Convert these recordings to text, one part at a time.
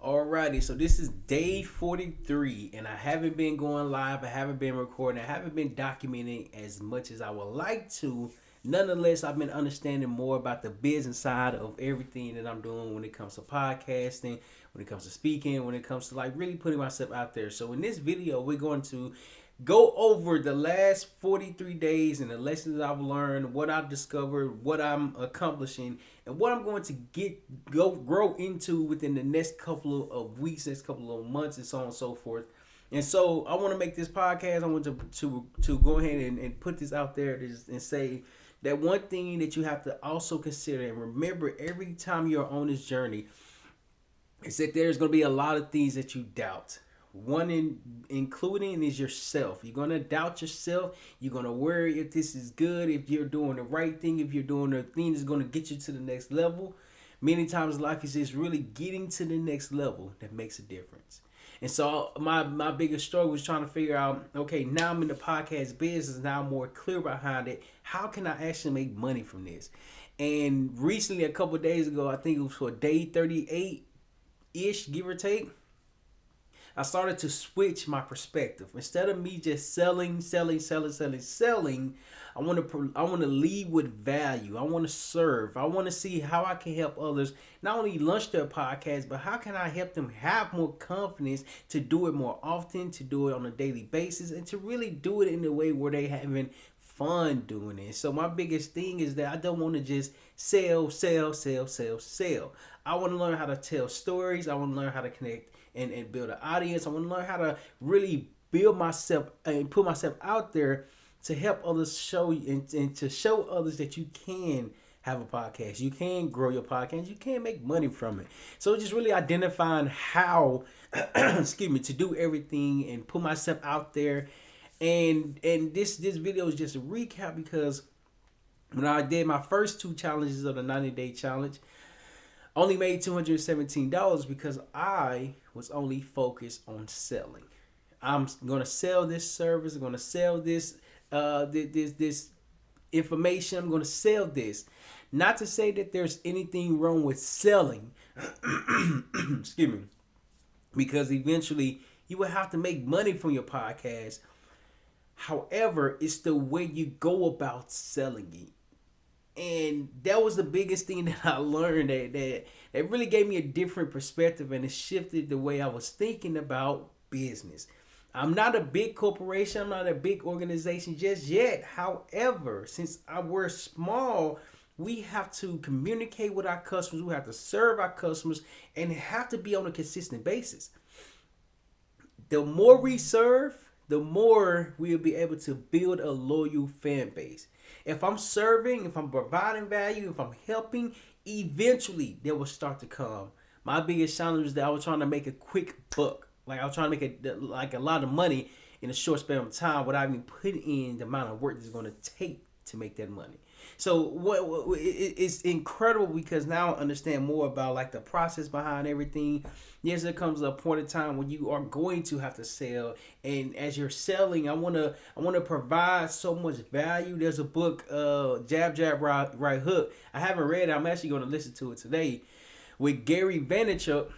Alrighty, so this is day 43, and I haven't been going live, I haven't been recording, I haven't been documenting as much as I would like to. Nonetheless, I've been understanding more about the business side of everything that I'm doing when it comes to podcasting, when it comes to speaking, when it comes to like really putting myself out there. So in this video, we're going to go over the last 43 days and the lessons I've learned, what I've discovered, what I'm accomplishing, and what I'm going to grow into within the next couple of weeks, next couple of months, and so on and so forth. And so I want to make this podcast. I want to go ahead and put this out there and say that one thing that you have to also consider and remember every time you're on this journey is that there's going to be a lot of things that you doubt. Including is yourself. You're gonna doubt yourself. You're gonna worry if this is good, if you're doing the right thing, if you're doing the thing that's gonna get you to the next level. Many times life is just really getting to the next level that makes a difference. And so my biggest struggle was trying to figure out, okay, now I'm in the podcast business, now I'm more clear behind it. How can I actually make money from this? And recently, a couple of days ago, I think it was for day 38-ish, give or take, I started to switch my perspective. Instead of me just selling, I want to lead with value. I want to serve. I want to see how I can help others not only launch their podcast, but how can I help them have more confidence to do it more often, to do it on a daily basis, and to really do it in a way where they having fun doing it. So my biggest thing is that I don't want to just sell. I want to learn how to tell stories. I want to learn how to connect and build an audience. I want to learn how to really build myself and put myself out there to help others show and to show others that you can have a podcast. You can grow your podcast. You can make money from it. So just really identifying how, excuse me, to do everything and put myself out there. And this video is just a recap because when I did my first two challenges of the 90-day challenge, only made $217 because I was only focused on selling. I'm gonna sell this service. I'm gonna sell this this information. I'm gonna sell this. Not to say that there's anything wrong with selling. Excuse me. Because eventually you will have to make money from your podcast. However, it's the way you go about selling it. And that was the biggest thing that I learned that really gave me a different perspective, and it shifted the way I was thinking about business. I'm not a big corporation, I'm not a big organization just yet. However, since we're small, we have to communicate with our customers, we have to serve our customers, and it have to be on a consistent basis. The more we serve, the more we'll be able to build a loyal fan base. If I'm serving, if I'm providing value, if I'm helping, eventually they will start to come. My biggest challenge was that I was trying to make a quick buck. Like I was trying to make a lot of money in a short span of time without even putting in the amount of work that's going to take to make that money. So it's incredible because now I understand more about like the process behind everything. Yes, there comes a point in time when you are going to have to sell, and as you're selling, I wanna provide so much value. There's a book, Jab Jab Right Hook. I haven't read it. I'm actually going to listen to it today with Gary Vaynerchuk.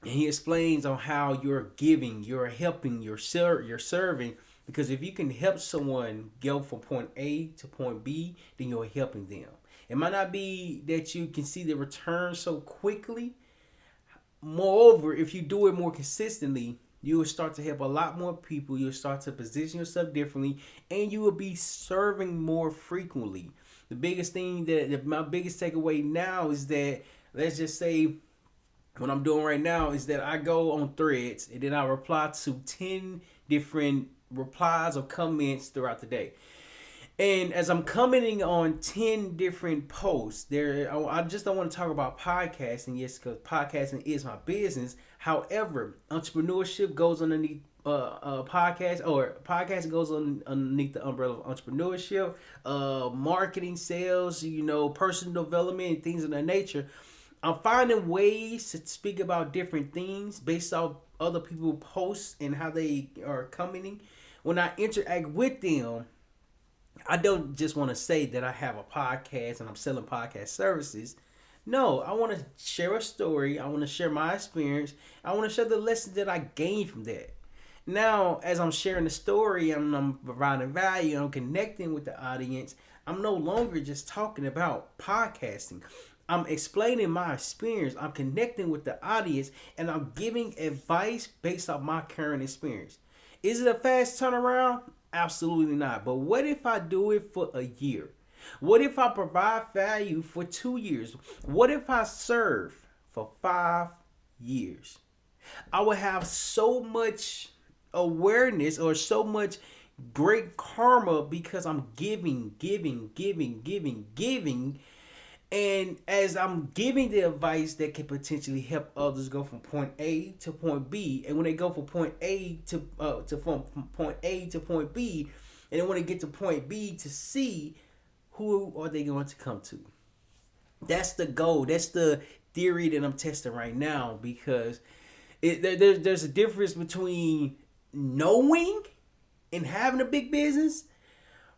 And he explains on how you're giving, you're helping, you're serving. Because if you can help someone go from point A to point B, then you're helping them. It might not be that you can see the return so quickly. Moreover, if you do it more consistently, you will start to help a lot more people. You'll start to position yourself differently, and you will be serving more frequently. The biggest thing my biggest takeaway now is that, let's just say, what I'm doing right now is that I go on Threads and then I reply to 10 different replies or comments throughout the day. And as I'm commenting on 10 different posts, I just don't want to talk about podcasting, yes, because podcasting is my business. However, entrepreneurship goes underneath podcast, or podcasting goes underneath the umbrella of entrepreneurship, marketing, sales, personal development, and things of that nature. I'm finding ways to speak about different things based off other people's posts and how they are commenting. When I interact with them, I don't just want to say that I have a podcast and I'm selling podcast services. No, I want to share a story. I want to share my experience. I want to share the lessons that I gained from that. Now, as I'm sharing the story, I'm providing value, I'm connecting with the audience. I'm no longer just talking about podcasting. I'm explaining my experience. I'm connecting with the audience, and I'm giving advice based off my current experience. Is it a fast turnaround? Absolutely not. But what if I do it for a year? What if I provide value for 2 years? What if I serve for 5 years? I would have so much awareness or so much great karma because I'm giving. And as I'm giving the advice that can potentially help others go from point A to point B, and when they go from point A from point A to point B, and then when they get to point B to C, who are they going to come to? That's the goal. That's the theory that I'm testing right now because there's a difference between knowing and having a big business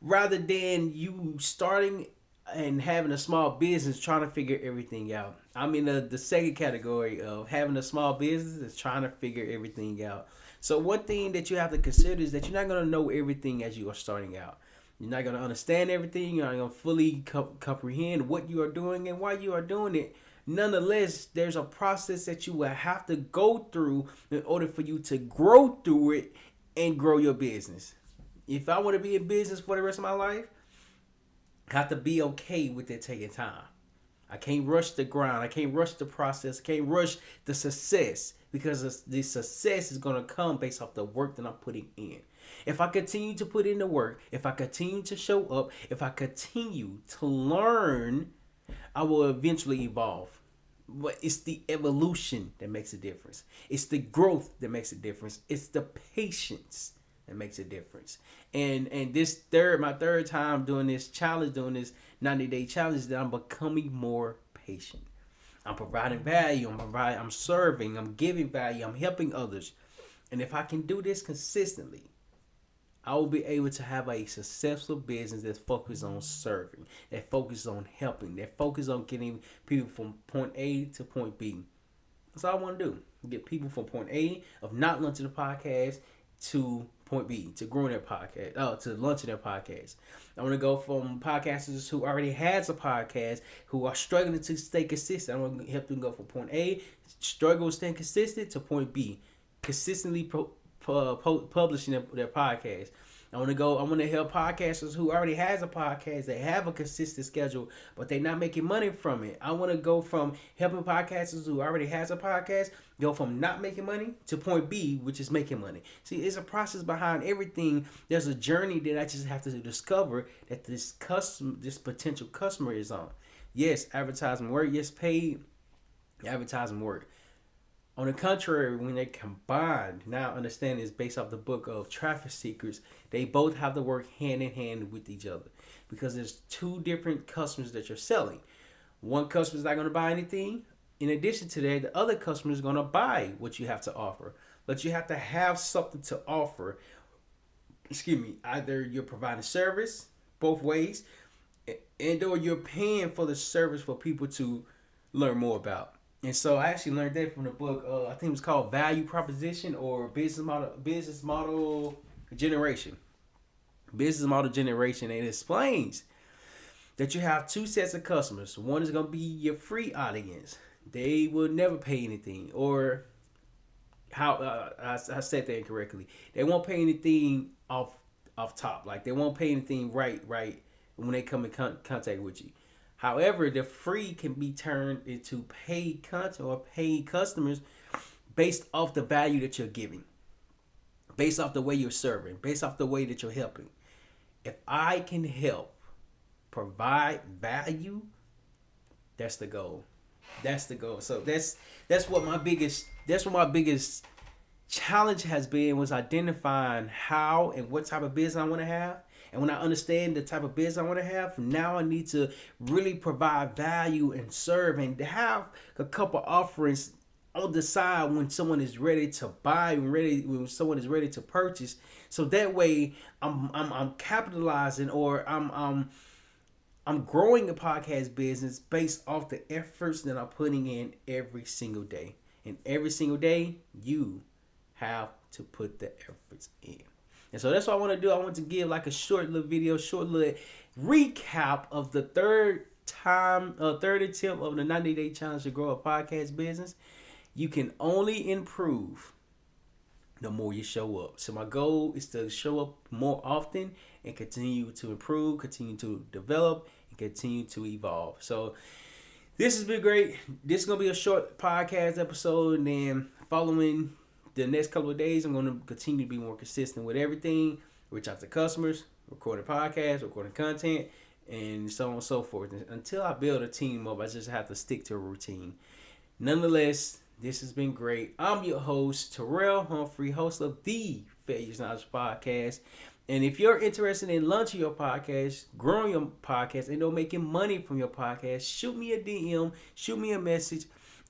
rather than you starting and having a small business trying to figure everything out. I'm in the second category of having a small business is trying to figure everything out. So one thing that you have to consider is that you're not going to know everything as you are starting out. You're not going to understand everything. You're not going to fully comprehend what you are doing and why you are doing it. Nonetheless, there's a process that you will have to go through in order for you to grow through it and grow your business. If I want to be in business for the rest of my life, I have to be okay with it taking time. I can't rush the grind. I can't rush the process. I can't rush the success because the success is going to come based off the work that I'm putting in. If I continue to put in the work, if I continue to show up, if I continue to learn, I will eventually evolve. But it's the evolution that makes a difference. It's the growth that makes a difference. It's the patience that makes a difference. And this my third time doing this challenge, doing this 90-day challenge, that I'm becoming more patient. I'm providing value. I'm serving. I'm giving value. I'm helping others. And if I can do this consistently, I will be able to have a successful business that's focused on serving, that focuses on helping, that focuses on getting people from point A to point B. That's all I want to do. Get people from point A of not launching a podcast to point B, to growing their podcast, to launching their podcast. I want to go from podcasters who already has a podcast, who are struggling to stay consistent. I want to help them go from point A, struggle staying consistent, to point B, consistently publishing their podcast. I want to help podcasters who already has a podcast. They have a consistent schedule, but they're not making money from it. I want to go from helping podcasters who already has a podcast, go from not making money to point B, which is making money. See, it's a process behind everything. There's a journey that I just have to discover that this potential customer is on. Yes, advertising work. Yes, paid advertising work. On the contrary, when they combine, now understand is based off the book of Traffic Secrets, they both have to work hand in hand with each other because there's two different customers that you're selling. One customer is not going to buy anything. In addition to that, the other customer is going to buy what you have to offer. But you have to have something to offer. Either you're providing service both ways, and or you're paying for the service for people to learn more about. And so I actually learned that from the book. I think it was called Value Proposition or Business Model Generation. Business Model Generation. And it explains that you have two sets of customers. One is going to be your free audience. They will never pay anything. Or how I said that incorrectly. They won't pay anything off top. Like they won't pay anything right when they come in contact with you. However, the free can be turned into paid content or paid customers based off the value that you're giving, based off the way you're serving, based off the way that you're helping. If I can help provide value, that's the goal. That's the goal. So that's what my biggest challenge has been, was identifying how and what type of business I want to have. And when I understand the type of business I want to have, now I need to really provide value and serve and have a couple offerings on the side when someone is ready to buy, when someone is ready to purchase. So that way I'm capitalizing, or I'm I'm growing a podcast business based off the efforts that I'm putting in every single day. And every single day, you have to put the efforts in. And so that's what I want to do. I want to give like a short little video, short little recap of the third attempt of the 90-day challenge to grow a podcast business. You can only improve the more you show up. So my goal is to show up more often and continue to improve, continue to develop, and continue to evolve. So this has been great. This is going to be a short podcast episode, and then following the next couple of days, I'm going to continue to be more consistent with everything, reach out to customers, recording podcasts, recording content, and so on and so forth. Until I build a team up, I just have to stick to a routine. Nonetheless, this has been great. I'm your host, Terrell Humphrey, host of the Failures Knowledge Podcast. And if you're interested in launching your podcast, growing your podcast, and making money from your podcast, shoot me a DM, shoot me a message,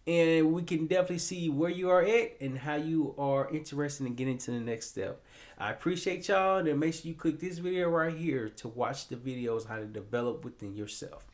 and we can definitely see where you are at and how you are interested in getting to the next step. I appreciate y'all, and make sure you click this video right here to watch the videos how to develop within yourself.